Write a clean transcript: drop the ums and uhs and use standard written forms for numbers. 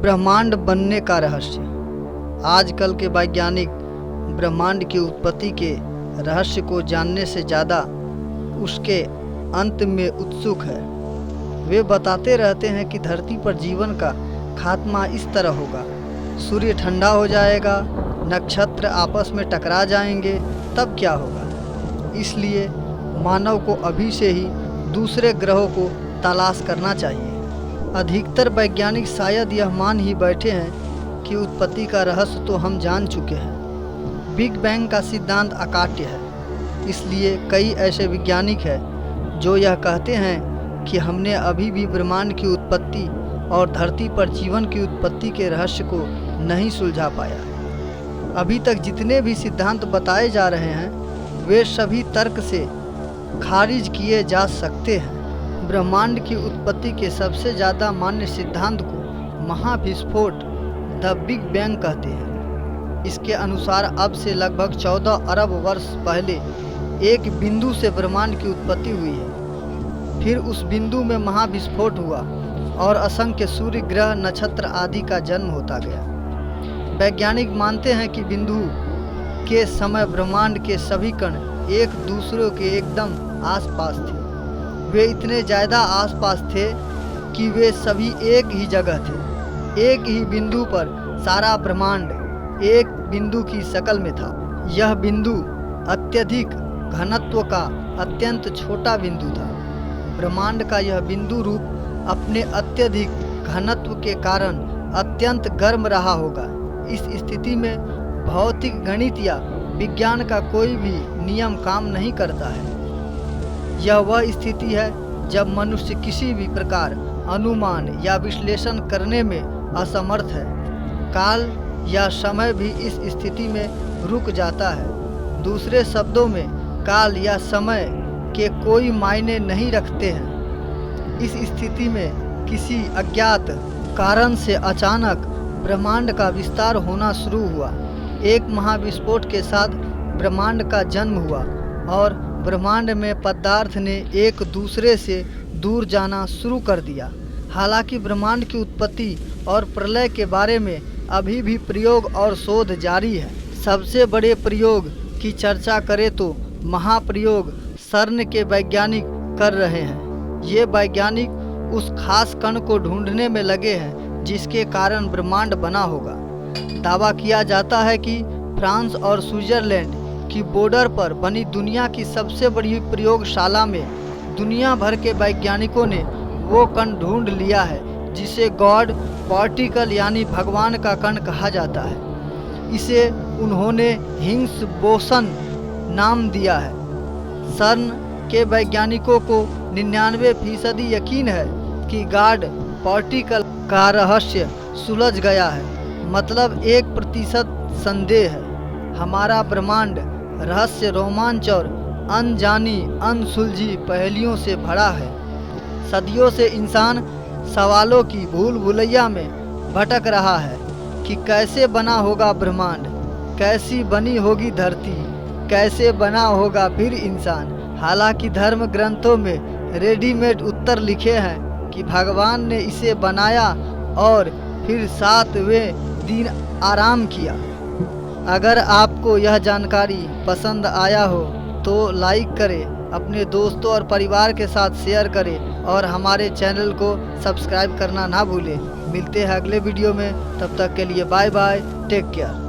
ब्रह्मांड बनने का रहस्य। आजकल के वैज्ञानिक ब्रह्मांड की उत्पत्ति के रहस्य को जानने से ज़्यादा उसके अंत में उत्सुक है। वे बताते रहते हैं कि धरती पर जीवन का खात्मा इस तरह होगा, सूर्य ठंडा हो जाएगा, नक्षत्र आपस में टकरा जाएंगे, तब क्या होगा। इसलिए मानव को अभी से ही दूसरे ग्रहों को तलाश करना चाहिए। अधिकतर वैज्ञानिक शायद यह मान ही बैठे हैं कि उत्पत्ति का रहस्य तो हम जान चुके हैं। बिग बैंग का सिद्धांत अकाट्य है। इसलिए कई ऐसे वैज्ञानिक हैं जो यह कहते हैं कि हमने अभी भी ब्रह्मांड की उत्पत्ति और धरती पर जीवन की उत्पत्ति के रहस्य को नहीं सुलझा पाया। अभी तक जितने भी सिद्धांत बताए जा रहे हैं वे सभी तर्क से खारिज किए जा सकते हैं। ब्रह्मांड की उत्पत्ति के सबसे ज़्यादा मान्य सिद्धांत को महाविस्फोट द बिग बैंग कहते हैं। इसके अनुसार अब से लगभग 14 अरब वर्ष पहले एक बिंदु से ब्रह्मांड की उत्पत्ति हुई है। फिर उस बिंदु में महाविस्फोट हुआ और असंख्य सूर्य, ग्रह, नक्षत्र आदि का जन्म होता गया। वैज्ञानिक मानते हैं कि बिंदु के समय ब्रह्मांड के सभी कण एक दूसरे के एकदम आसपास थे। वे इतने ज़्यादा आसपास थे कि वे सभी एक ही जगह थे। एक ही बिंदु पर सारा ब्रह्मांड एक बिंदु की शक्ल में था। यह बिंदु अत्यधिक घनत्व का अत्यंत छोटा बिंदु था। ब्रह्मांड का यह बिंदु रूप अपने अत्यधिक घनत्व के कारण अत्यंत गर्म रहा होगा। इस स्थिति में भौतिक गणित या विज्ञान का कोई भी नियम काम नहीं करता है। यह वह स्थिति है जब मनुष्य किसी भी प्रकार अनुमान या विश्लेषण करने में असमर्थ है। काल या समय भी इस स्थिति में रुक जाता है। दूसरे शब्दों में काल या समय के कोई मायने नहीं रखते हैं। इस स्थिति में किसी अज्ञात कारण से अचानक ब्रह्मांड का विस्तार होना शुरू हुआ। एक महाविस्फोट के साथ ब्रह्मांड का जन्म हुआ और ब्रह्मांड में पदार्थ ने एक दूसरे से दूर जाना शुरू कर दिया। हालांकि ब्रह्मांड की उत्पत्ति और प्रलय के बारे में अभी भी प्रयोग और शोध जारी है। सबसे बड़े प्रयोग की चर्चा करें तो महाप्रयोग सर्न के वैज्ञानिक कर रहे हैं। ये वैज्ञानिक उस खास कण को ढूंढने में लगे हैं जिसके कारण ब्रह्मांड बना होगा। दावा किया जाता है कि फ्रांस और स्विट्जरलैंड की बॉर्डर पर बनी दुनिया की सबसे बड़ी प्रयोगशाला में दुनिया भर के वैज्ञानिकों ने वो कण ढूंढ लिया है जिसे गॉड पार्टिकल यानी भगवान का कण कहा जाता है। इसे उन्होंने हिग्स बोसन नाम दिया है। सर्न के वैज्ञानिकों को 99% यकीन है कि गॉड पार्टिकल का रहस्य सुलझ गया है, मतलब 1% संदेह है। हमारा ब्रह्मांड रहस्य, रोमांच और अनजानी अनसुलझी पहेलियों से भरा है। सदियों से इंसान सवालों की भूल भुलैया में भटक रहा है कि कैसे बना होगा ब्रह्मांड, कैसी बनी होगी धरती, कैसे बना होगा फिर इंसान। हालांकि धर्म ग्रंथों में रेडीमेड उत्तर लिखे हैं कि भगवान ने इसे बनाया और फिर 7वें दिन आराम किया। अगर आपको यह जानकारी पसंद आया हो तो लाइक करें, अपने दोस्तों और परिवार के साथ शेयर करें और हमारे चैनल को सब्सक्राइब करना ना भूलें। मिलते हैं अगले वीडियो में, तब तक के लिए बाय बाय, टेक केयर।